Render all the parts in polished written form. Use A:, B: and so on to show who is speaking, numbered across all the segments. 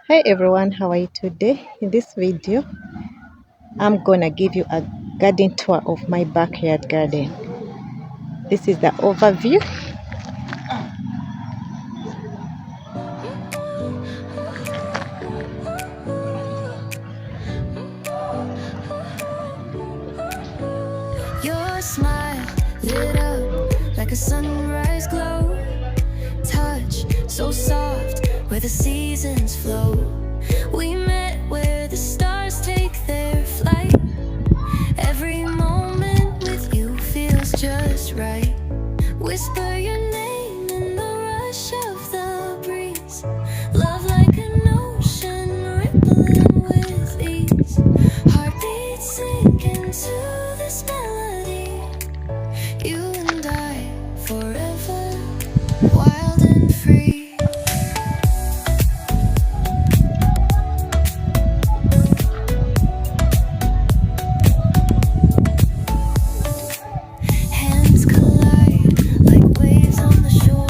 A: Hi everyone, how are you today? In this video, I'm gonna give you a garden tour of my backyard garden. This is the overview.
B: Your smile lit up like a sunrise glow. Touch so soft where the seasons flow. We met where the stars take their flight. Every moment with you feels just right. Whisper your name in the rush of the breeze. Love like an ocean rippling with ease. Heartbeats sink into this melody. You and I forever, wild and free. Hands collide like waves on the shore.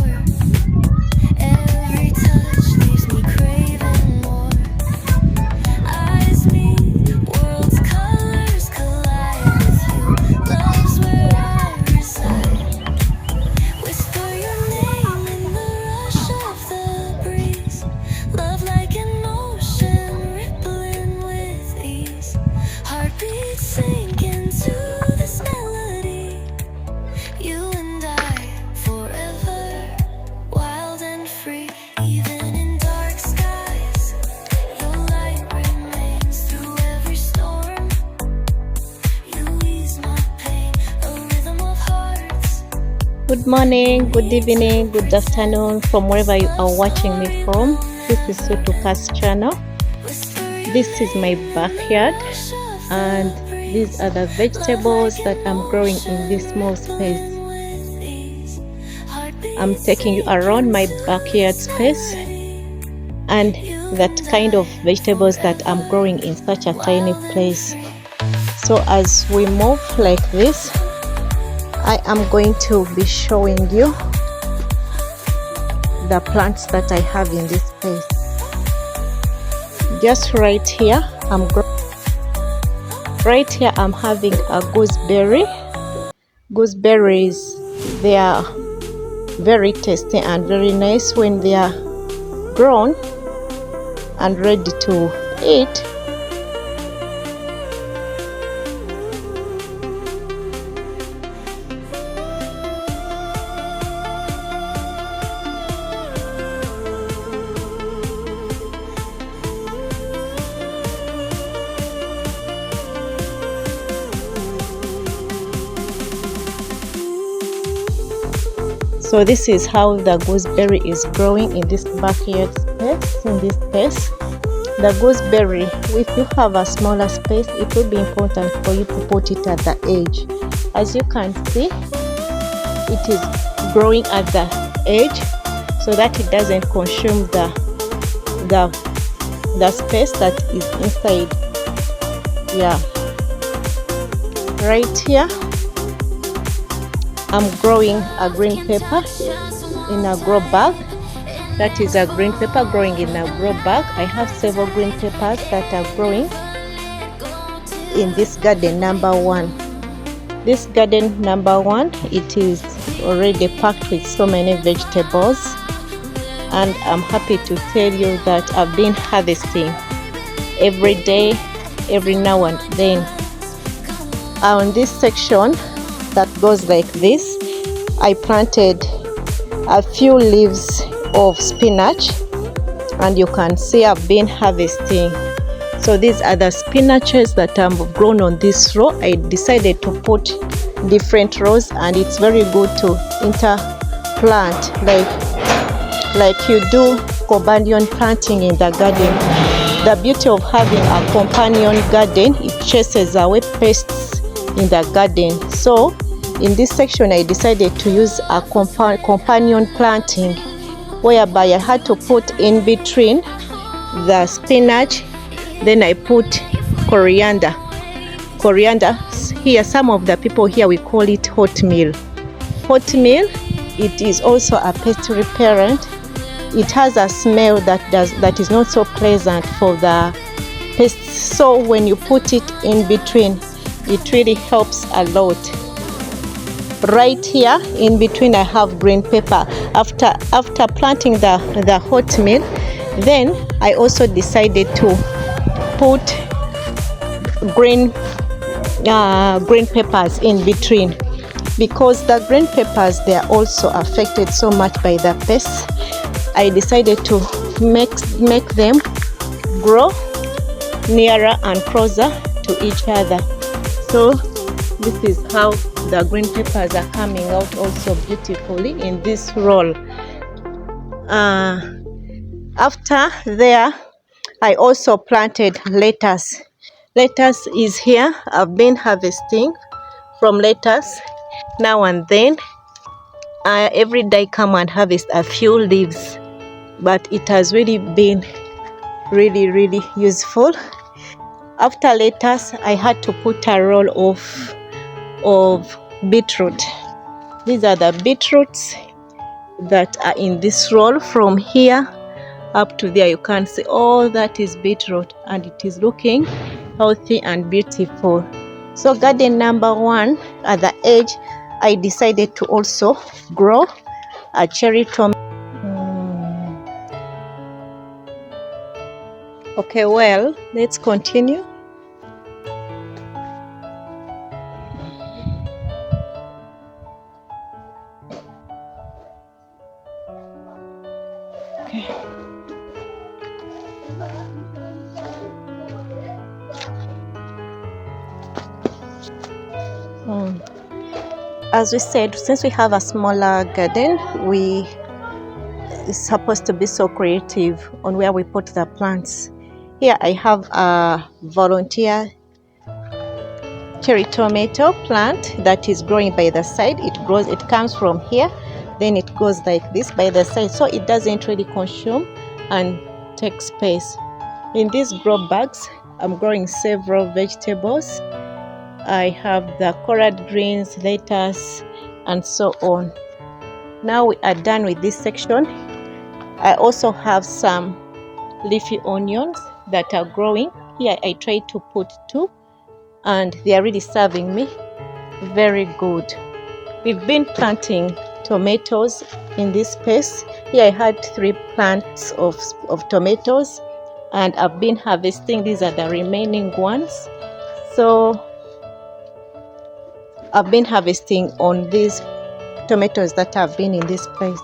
B: Every touch leaves me craving more. Eyes meet, worlds' colors collide with you. Love's where I reside. Whisper your name in the rush of the breeze. Love like an ocean rippling with ease. Heartbeats sink into this melody. You and I forever, wild and free. Even in dark skies, your light remains through every storm. You ease my pain, a rhythm of hearts.
A: Good morning, good evening, good afternoon from wherever you are watching me from. This is Sutuka's channel. This is my backyard and these are the vegetables that I'm growing in this small space. I'm taking you around my backyard space and that kind of vegetables that I'm growing in such a tiny place. So as we move like this, I am going to be showing you the plants that I have in this space. Just right here, I'm having a gooseberry. Gooseberries, they are very tasty and very nice when they are grown and ready to eat. So this is how the gooseberry is growing in this backyard space. The gooseberry, if you have a smaller space, it will be important for you to put it at the edge. As you can see, it is growing at the edge so that it doesn't consume the space that is inside. Yeah, right here I'm growing a green pepper in a grow bag. That is a green pepper growing in a grow bag. I have several green peppers that are growing in this garden number one. This garden number one, it is already packed with so many vegetables, and I'm happy to tell you that I've been harvesting every day, every now and then. On this section that goes like this, I planted a few leaves of spinach, and you can see I've been harvesting. So these are the spinaches that I've grown on this row. I decided to put different rows, and it's very good to interplant like you do companion planting in the garden. The beauty of having a companion garden, it chases away pests in the garden. So in this section I decided to use a companion planting, whereby I had to put in between the spinach, then I put coriander. Here, some of the people here, we call it oatmeal. It is also a pest repellent, it has a smell that is not so pleasant for the pests. So when you put it in between, it really helps a lot. Right here in between I have green pepper. After planting the hot meal, then I also decided to put green peppers in between, because the green peppers, they are also affected so much by the pests. I decided to make them grow nearer and closer to each other. So this is how the green peppers are coming out also beautifully in this roll. After there, I also planted lettuce. Lettuce is here. I've been harvesting from lettuce now and then. Every day come and harvest a few leaves, but it has really been really useful. After lettuce, I had to put a roll of beetroot. These are the beetroots that are in this roll. From here up to there, you can see all that is beetroot, and it is looking healthy and beautiful. So garden number 1, at the edge, I decided to also grow a cherry tomato. Okay, well, let's continue. Okay. As we said, since we have a smaller garden, we is supposed to be so creative on where we put the plants. Here I have a volunteer cherry tomato plant that is growing by the side. It comes from here, then it goes like this by the side, so it doesn't really consume and take space. In these grow bags, I'm growing several vegetables. I have the collard greens, lettuce, and so on. Now we are done with this section. I also have some leafy onions that are growing. Here I tried to put 2, and they are really serving me very good. We've been planting tomatoes in this space. Here I had 3 plants of tomatoes, and I've been harvesting. These are the remaining ones. So I've been harvesting on these tomatoes that have been in this place.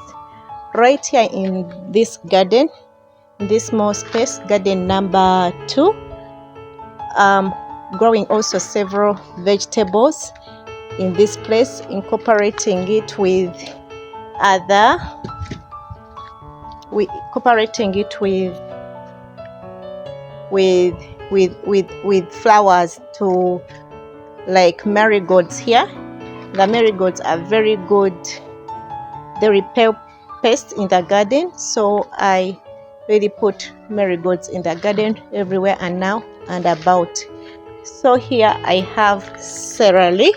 A: Right here in this garden, in this small space, garden number 2, growing also several vegetables in this place, incorporating it with flowers to like marigolds. Here the marigolds are very good, they repel pests in the garden, so I really put marigolds in the garden everywhere and now and about. So here I have celery.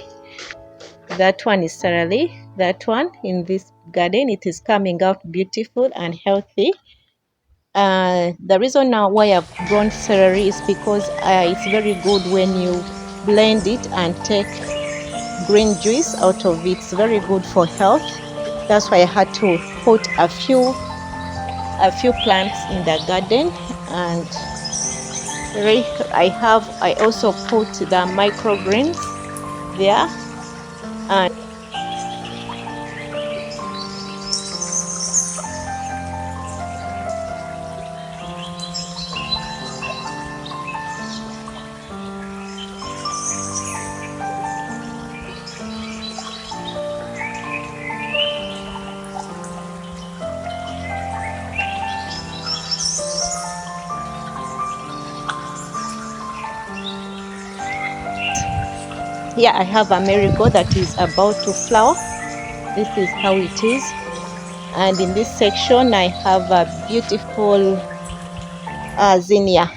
A: That one is celery. That one in this garden, it is coming out beautiful and healthy. The reason now why I've grown celery is because it's very good when you blend it and take green juice out of it. It's very good for health. That's why I had to put a few plants in the garden. And I also put the microgreens there. And here I have a marigold that is about to flower. This is how it is. And in this section I have a beautiful zinnia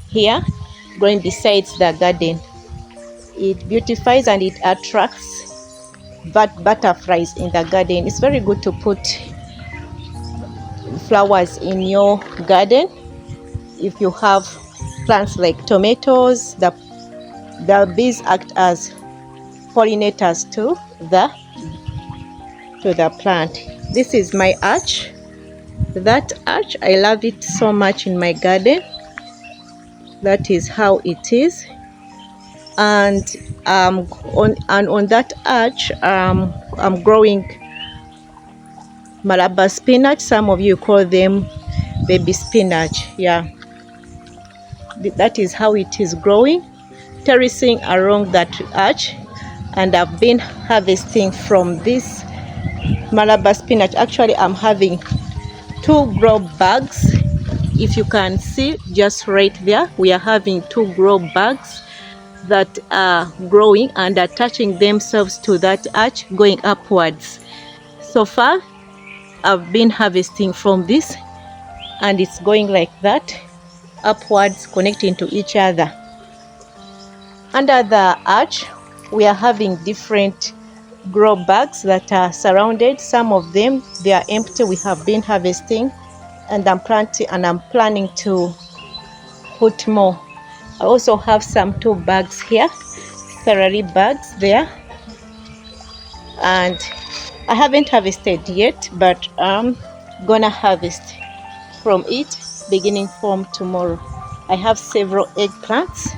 A: here growing besides the garden. It beautifies and it attracts butterflies in the garden. It's very good to put flowers in your garden. If you have plants like tomatoes, the bees act as pollinators to the plant. This is my arch. That arch, I love it so much in my garden. That is how it is. And on that arch, I'm growing Malabar spinach. Some of you call them baby spinach. Yeah, that is how it is growing, terracing along that arch. And I've been harvesting from this Malabar spinach. Actually, I'm having 2 grow bags. If you can see just right there, we are having 2 grow bags that are growing and attaching themselves to that arch, going upwards. So far I've been harvesting from this, and it's going like that, upwards, connecting to each other. Under the arch, we are having different grow bags that are surrounded. Some of them, they are empty. We have been harvesting, and I'm planning to put more. I also have some 2 bags here, celery bags there, and I haven't harvested yet, but I'm gonna harvest from it beginning from tomorrow. I have several eggplants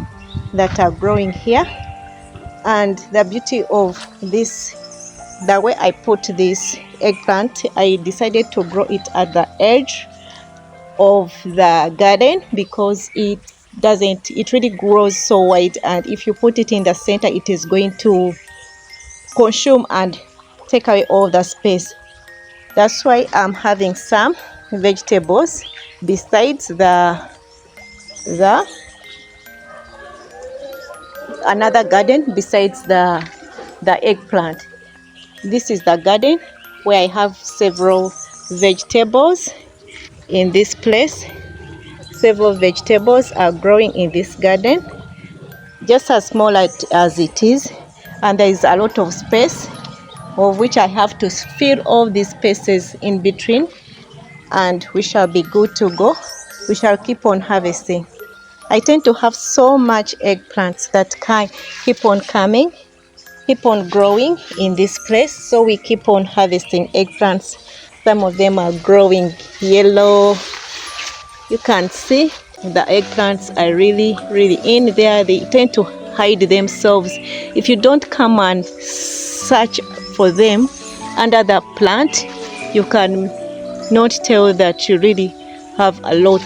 A: that are growing here, and the beauty of this, the way I put this eggplant, I decided to grow it at the edge of the garden because it really grows so wide, and if you put it in the center, it is going to consume and take away all the space. That's why I'm having some vegetables besides another garden besides the eggplant. This is the garden where I have several vegetables in this place. Several vegetables are growing in this garden, just as small as it is, and there is a lot of space, of which I have to fill all these spaces in between, and we shall be good to go. We shall keep on harvesting. I tend to have so much eggplants that can keep on coming, keep on growing in this place, so we keep on harvesting eggplants. Some of them are growing yellow. You can see the eggplants are really in there. They tend to hide themselves. If you don't come and search for them under the plant, you can not tell that you really have a lot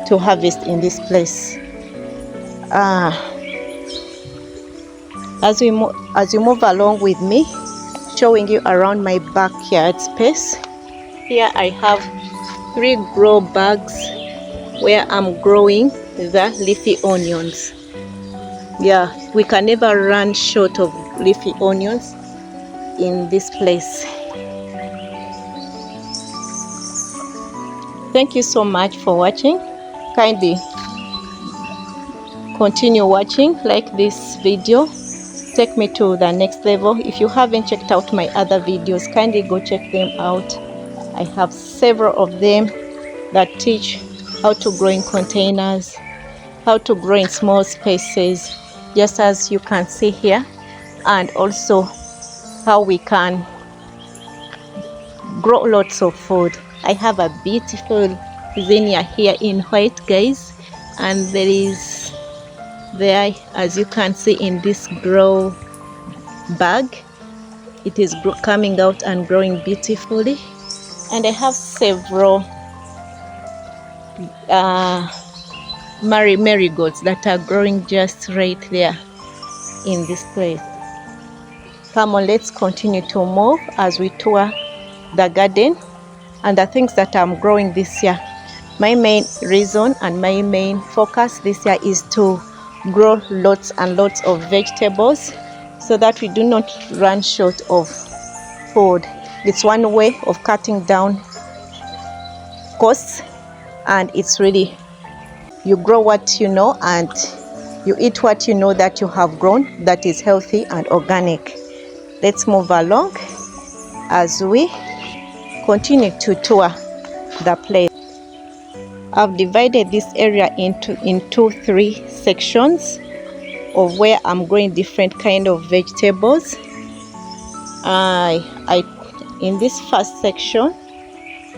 A: to harvest in this place. As you move along with me, showing you around my backyard space, here I have 3 grow bags where I'm growing the leafy onions. Yeah, we can never run short of leafy onions in this place. Thank you so much for watching. Kindly continue watching, like this video, take me to the next level. If you haven't checked out my other videos, kindly go check them out. I have several of them that teach how to grow in containers, how to grow in small spaces, just as you can see here, and also how we can grow lots of food. I have a beautiful zinnia here in white, guys, and there, as you can see in this grow bag, it is coming out and growing beautifully. And I have several marigolds that are growing just right there in this place. Come on, let's continue to move as we tour the garden and the things that I'm growing this year. My main reason and my main focus this year is to grow lots and lots of vegetables so that we do not run short of food. It's one way of cutting down costs, and it's really, you grow what you know and you eat what you know that you have grown, that is healthy and organic. Let's move along as we continue to tour the place. I've divided this area into 3 sections of where I'm growing different kind of vegetables. I in this first section,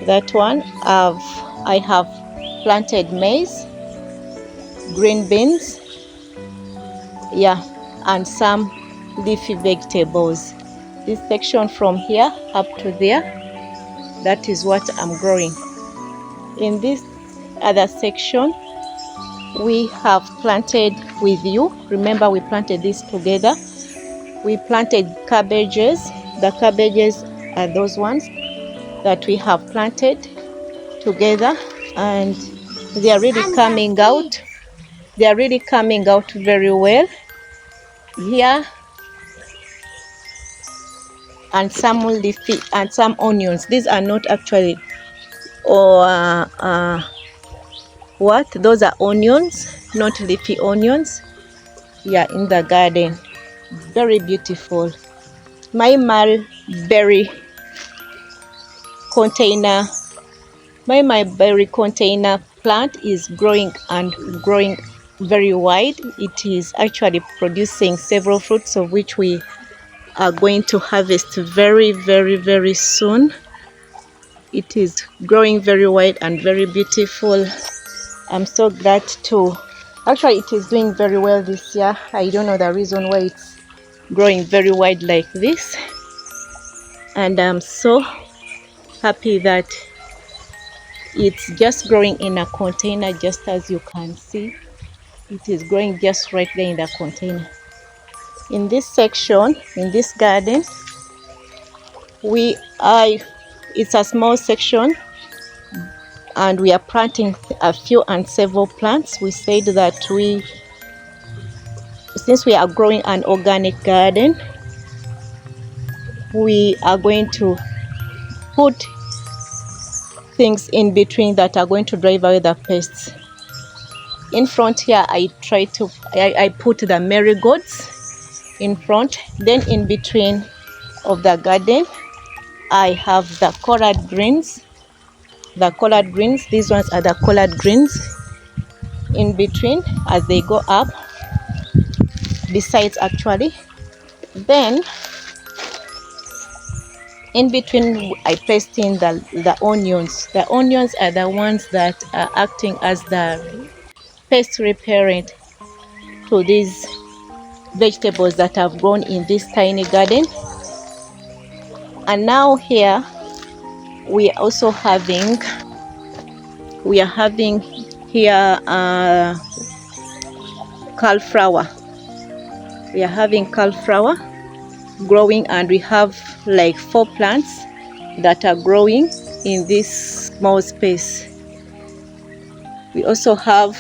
A: that one, I have planted maize, green beans, yeah, and some leafy vegetables. This section from here up to there, that is what I'm growing. In this other section, we have planted with you. Remember, we planted this together. We planted cabbages. The cabbages are those ones that we have planted together, and they are really coming out. They are really coming out very well here. And some leafy and some onions. These are not actually, what? Those are onions, not leafy onions. Yeah, in the garden. Very beautiful. My mulberry container plant is growing and growing very wide. It is actually producing several fruits, of which we are going to harvest very, very, very soon. It is growing very wide and very beautiful. I'm so glad to, actually it is doing very well this year. I don't know the reason why it's growing very wide like this, and I'm so happy that it's just growing in a container. Just as you can see, it is growing just right there in the container. In this section, in this garden, it's a small section, and we are planting a few and several plants. We said that since we are growing an organic garden, we are going to put things in between that are going to drive away the pests. In front here, I put the marigolds in front. Then in between of the garden, I have the collard greens. These ones are the collard greens in between as they go up, besides actually. Then in between, I placed in the onions. The onions are the ones that are acting as the pest repellent to these vegetables that have grown in this tiny garden. And now here we are having here cauliflower. We are having cauliflower growing, and we have like 4 plants that are growing in this small space. We also have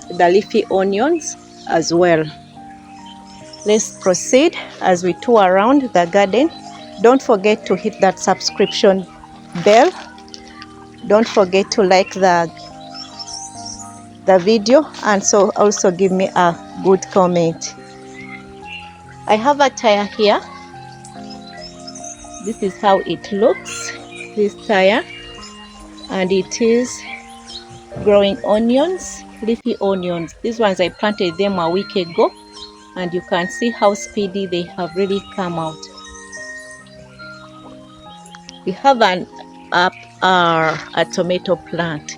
A: the leafy onions as well. Let's proceed as we tour around the garden. Don't forget to hit that subscription bell. Don't forget to like the video, and so also give me a good comment. I have a tire here. This is how it looks, this tire, and it is growing onions, leafy onions. These ones I planted them a week ago, and you can see how speedy they have really come out. We have a tomato plant.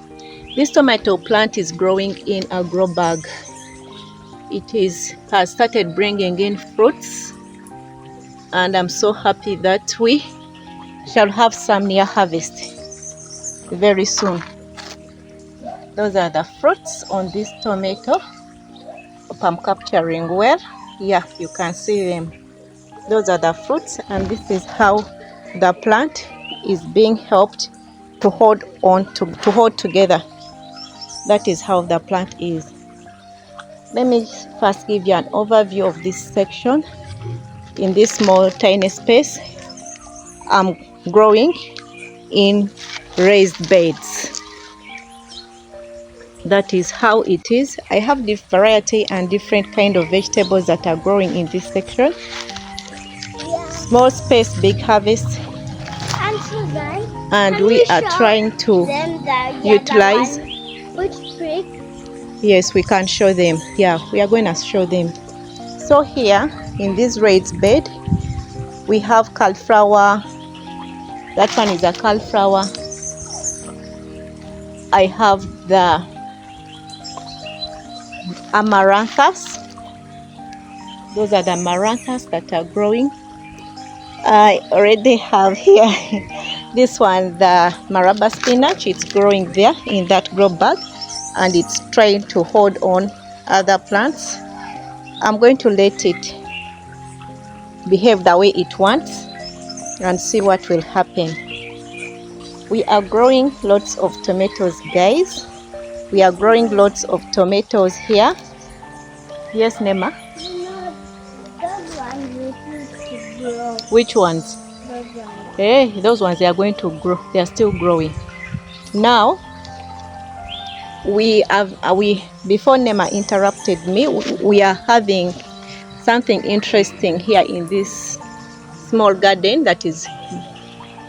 A: This tomato plant is growing in a grow bag. It has started bringing in fruits, and I'm so happy that we shall have some near harvest very soon. Those are the fruits on this tomato. Hope I'm capturing well. Yeah, you can see them. Those are the fruits, and this is how the plant is being helped to hold together. That is how the plant is. Let me first give you an overview of this section. In this small tiny space, I'm growing in raised beds. That is how it is. I have the variety and different kind of vegetables that are growing in this section. Small space, big harvest. and we are trying to utilize.
C: Which trick?
A: Yes, we can show them. Yeah, we are going to show them. So here in this raised bed, we have cauliflower. That one is a cauliflower. I have the amaranthus. Those are the amaranthus that are growing. I already have here this one, the maraba spinach. It's growing there in that grow bag, and it's trying to hold on other plants. I'm going to let it behave the way it wants and see what will happen. We are growing lots of tomatoes, guys. We are growing lots of tomatoes here. Yes, Nema?
C: Those ones refuse to grow.
A: Which ones?
C: Those ones.
A: Hey, those ones, they are going to grow. They are still growing. Now, before Nema interrupted me, we are having something interesting here in this small garden that is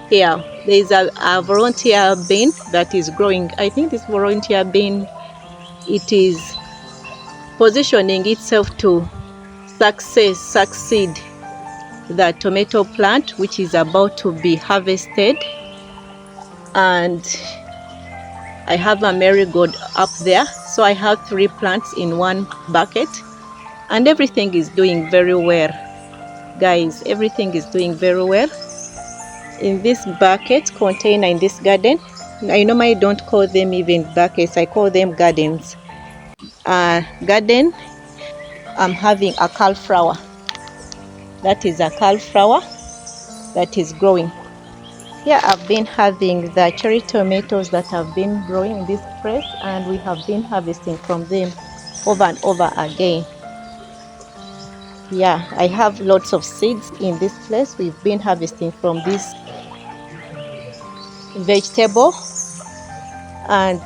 A: here. There is a volunteer bean that is growing. I think this volunteer bean, it is positioning itself to succeed the tomato plant, which is about to be harvested. And I have a marigold up there, so I have 3 plants in one bucket, and everything is doing very well, guys. Everything is doing very well in this bucket container in this garden. I normally don't call them even buckets, I call them gardens. Garden, I'm having a cauliflower. That is a cauliflower that is growing. Here I've been having the cherry tomatoes that have been growing in this press, and we have been harvesting from them over and over again. Yeah, I have lots of seeds in this place. We've been harvesting from this vegetable, and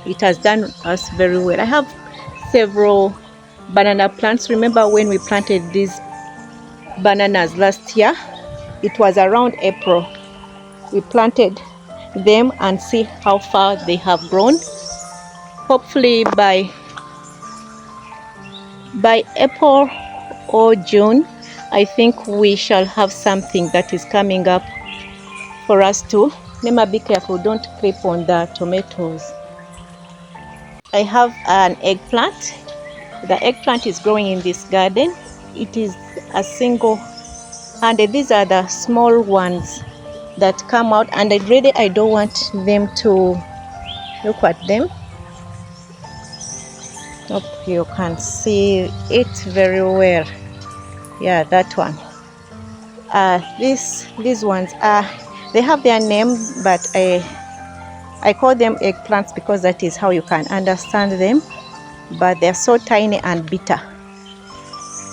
A: it has done us very well. I have several banana plants. Remember when we planted these bananas last year? It was around April. We planted them, and see how far they have grown. Hopefully by April or June, I think we shall have something that is coming up for us to. Nema, be careful, don't clip on the tomatoes. I have an eggplant. The eggplant is growing in this garden. It is a single, and these are the small ones that come out, and I don't want them to look at them. Hope you can see it very well. Yeah, that one. These ones they have their name, but I call them eggplants because that is how you can understand them. But they're so tiny and bitter.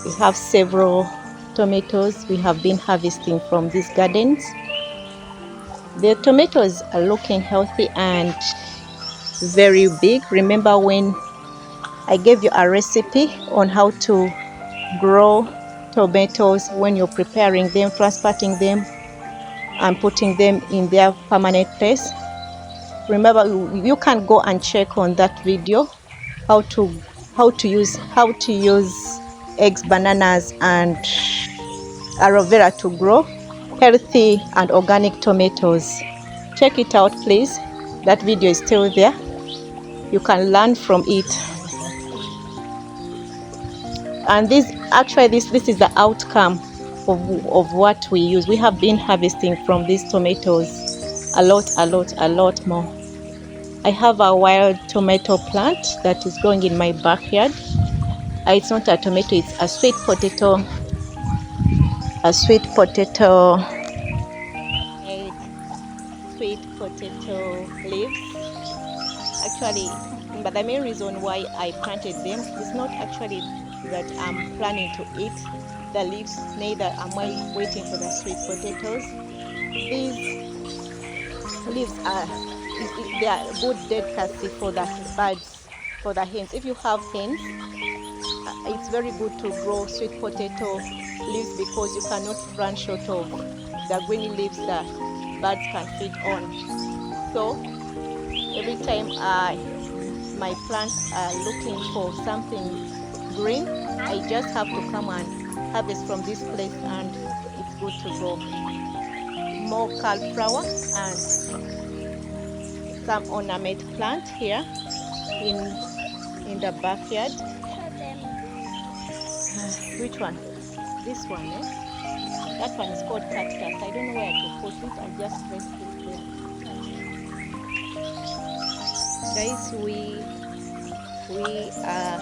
A: We have several tomatoes we have been harvesting from these gardens. The tomatoes are looking healthy and very big. Remember when I gave you a recipe on how to grow tomatoes when you're preparing them, transporting them, and putting them in their permanent place? Remember, you can go and check on that video how to use eggs, bananas, and aloe vera to grow healthy and organic tomatoes. Check it out, please. That video is still there. You can learn from it. And this is the outcome of what we use. We have been harvesting from these tomatoes a lot more. I have a wild tomato plant that is growing in my backyard. It's not a tomato, it's a sweet potato. Sweet potato leaves. Actually, but the main reason why I planted them is not actually that I'm planning to eat the leaves, neither am I waiting for the sweet potatoes. These leaves they are good delicacy for the birds, for the hens. If you have hens, it's very good to grow sweet potato leaves because you cannot run short of the green leaves the birds can feed on. So every time my plants are looking for something green, I just have to come and harvest from this place and it's good to go. More cauliflower and some ornament plant here in the backyard. Which one? This one, eh? That one is called cactus. I don't know where to put it. I'll just place it there. Guys, we are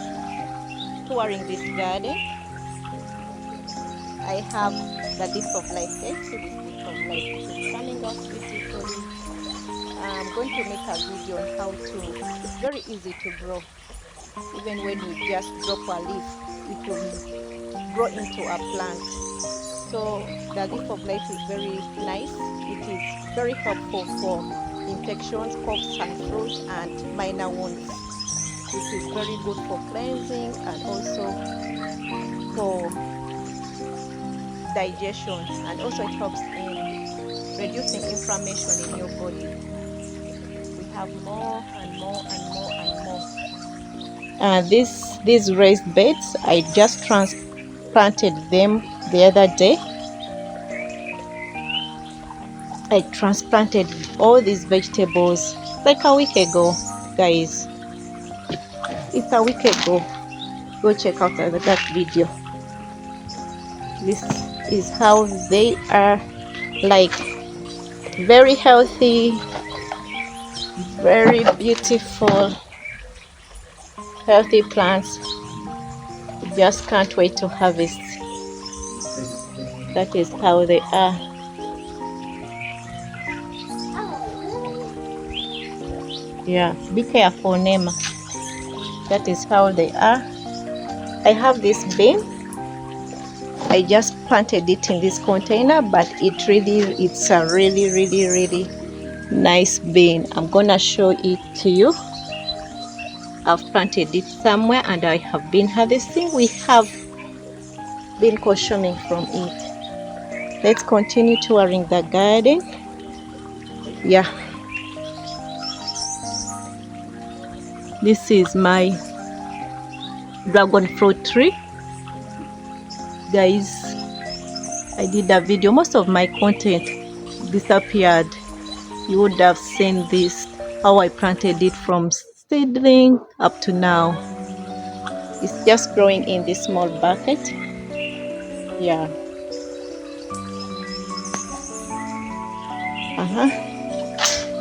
A: touring this garden. I have the leaf of life. Guys, see this leaf of life. It's coming out beautifully. I'm going to make a video on how to. It's very easy to grow. Even when you just drop a leaf, it will grow into a plant. So the leaf of life is very nice. It is very helpful for infections, coughs and flus and minor wounds. It is very good for cleansing and also for digestion, and also it helps in reducing inflammation in your body. We have more and more and more and more. These raised beds, I just transplanted them the other day. I transplanted all these vegetables like a week ago, guys. It's a week ago. Go check out that video. This is how they are, like very healthy, very beautiful, healthy plants. Just can't wait to harvest. That is how they are. Yeah, be careful, Nema. That is how they are. I have this bin. I just planted it in this container, but it's a really nice bin. I'm gonna show it to you. I've planted it somewhere and I have been harvesting. We have been consuming from it. Let's continue touring the garden. Yeah, this is my dragon fruit tree. Guys, I did a video. Most of my content disappeared. You would have seen this, how I planted it from seedling up to now. It's just growing in this small bucket. Yeah.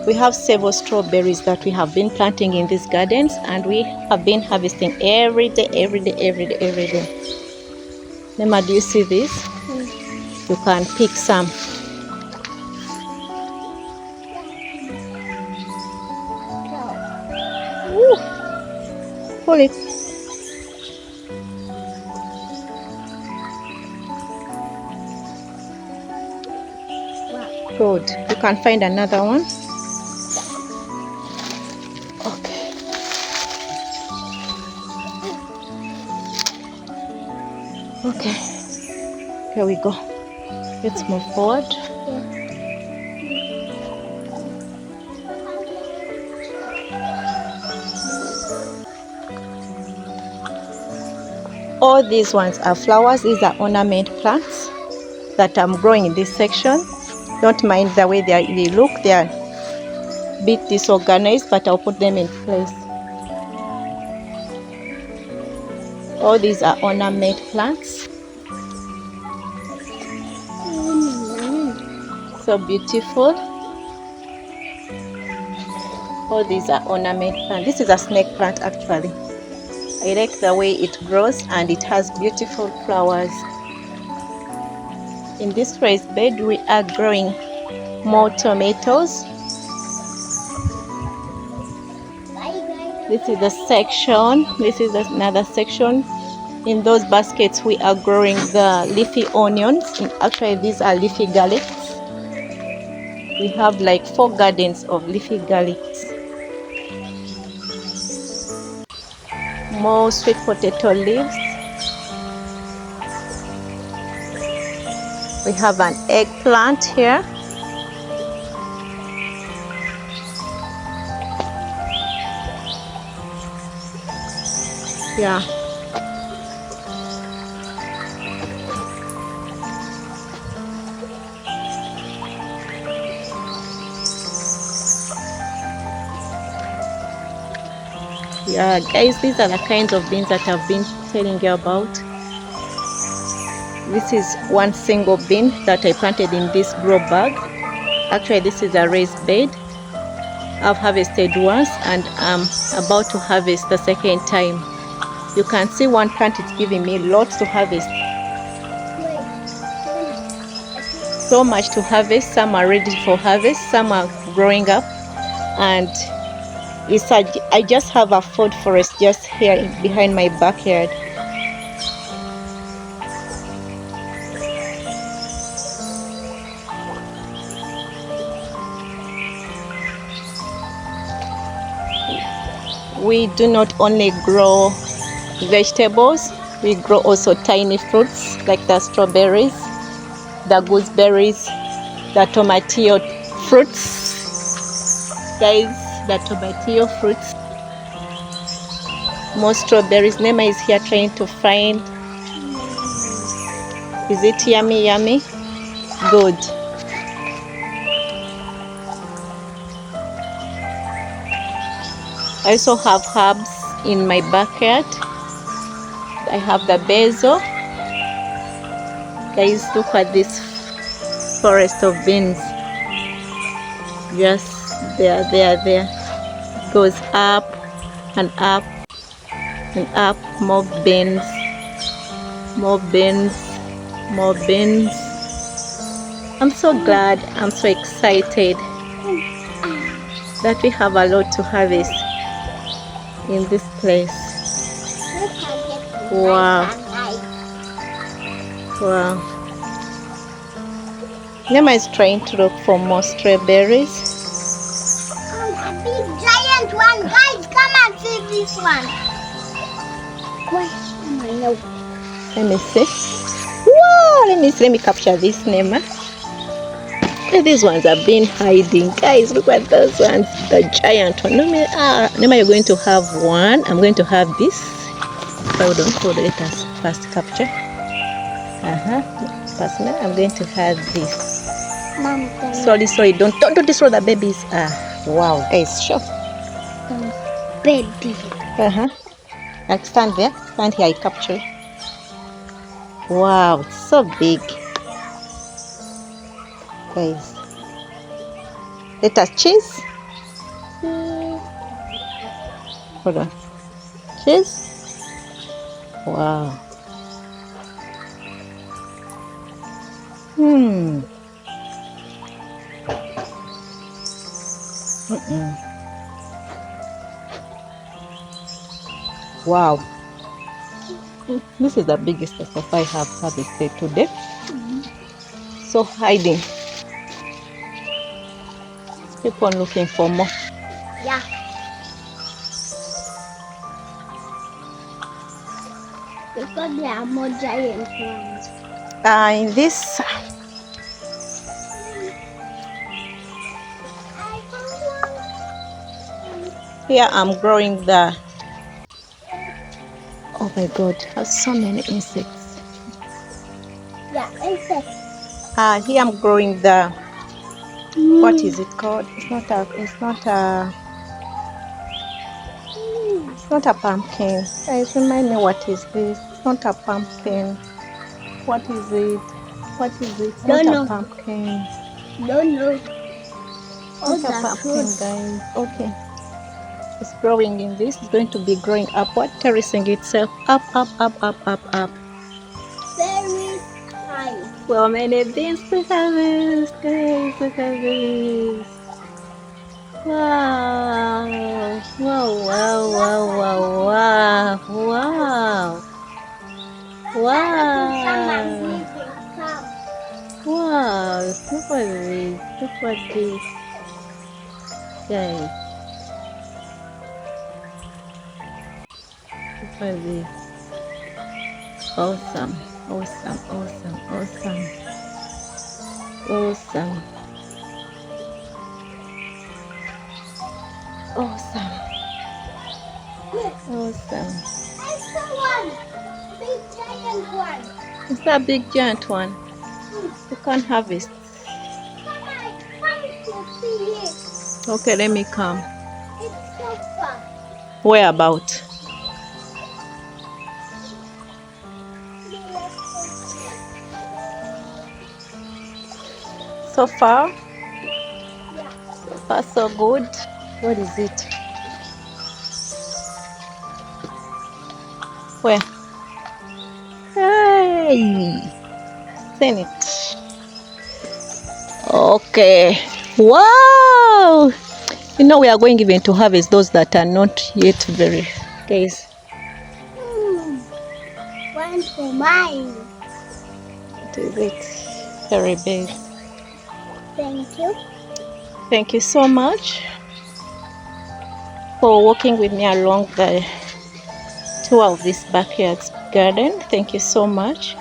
A: We have several strawberries that we have been planting in these gardens, and we have been harvesting every day. Nema, do you see this? You can pick some. Ooh. Pull it. Good. You can find another one. Okay. Okay. Here we go. Let's move forward. All these ones are flowers. These are ornament plants that I'm growing in this section. Don't mind the way they look. They are a bit disorganized, but I'll put them in place. All these are ornament plants. So beautiful. All these are ornament plants. This is a snake plant actually. I like the way it grows and it has beautiful flowers. In this raised bed we are growing more tomatoes. This is the section. This is another section. In those baskets we are growing the leafy onions. Actually these are leafy garlics. We have like 4 gardens of leafy garlics. More sweet potato leaves. We have an eggplant here. Yeah. Yeah, guys, these are the kinds of beans that I've been telling you about. This is one single bean that I planted in this grow bag. Actually, this is a raised bed. I've harvested once and I'm about to harvest the second time. You can see one plant is giving me lots to harvest. So much to harvest. Some are ready for harvest, some are growing up, and I just have a food forest just here behind my backyard. We do not only grow vegetables, we grow also tiny fruits like the strawberries, the gooseberries, the tomatillo fruits. Guys, the tomatillo fruits. More strawberries. Nema is here trying to find. Is it yummy, yummy? Good. I also have herbs in my backyard. I have the basil. Guys, look at this forest of beans. Just there. It goes up and up and up. More beans, more beans, more beans. I'm so glad, I'm so excited that we have a lot to harvest in this place. Wow. Wow. Nema is trying to look for more strawberries.
C: A big giant one, guys, come and see this one. Wait, no.
A: Let me see. Wow, let me capture this, Nema. These ones have been hiding. Guys, look at those ones. The giant one. Nema, you're going to have one. I'm going to have this. Hold on. Let us first capture. Personally, I'm going to have this.
C: Mom,
A: Sorry. Don't destroy the babies. Wow, guys, sure.
C: baby.
A: I stand there. Stand here. I capture. Wow, it's so big. Guys, let us cheese. Hold on. Cheese. Wow. Wow. This is the biggest stuff I have harvested today. So hiding. Let's keep on looking for more.
C: Yeah. Because there are more giant ones.
A: In this, here I'm growing the. Oh my God, has so many insects.
C: Yeah, insects.
A: Here I'm growing the. What is it called? It's not a pumpkin. Guys, remind me, what is this? It's not a pumpkin. What is it? It's
C: Don't
A: not
C: know.
A: a pumpkin.
C: Don't know.
A: It's not a pumpkin, guys. Okay. It's growing in this. It's going to be growing upward, terracing itself up.
C: Very high.
A: So many beans to harvest, guys. Look at this. Wow. Wow. Look at this. Guys. Look at this. Awesome. Awesome. Awesome. Awesome.
C: I saw one. Big giant one.
A: It's that big giant one. You can't harvest.
C: Come on, I can't see it.
A: Okay, let me come.
C: It's so far.
A: Where about? So far? So far, so good. What is it? Where? Hey! Seen it. Okay. Wow! You know, we are going even to harvest those that are not yet very. Guys,
C: One for mine.
A: what is it? Very big.
C: Thank you.
A: Thank you so much for walking with me along the tour of this backyard garden. Thank you so much.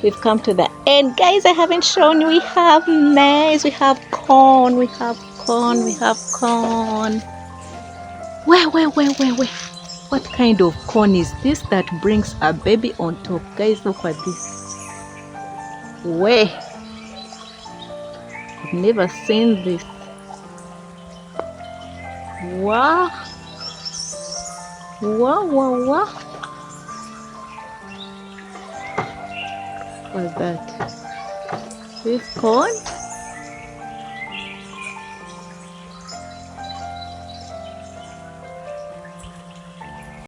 A: We've come to the end. Guys, I haven't shown you. We have maize, we have corn, we have corn, we have corn. Where? What kind of corn is this that brings a baby on top? Guys, look at this. Where? I've never seen this. Wow. Wow. What's that? This corn?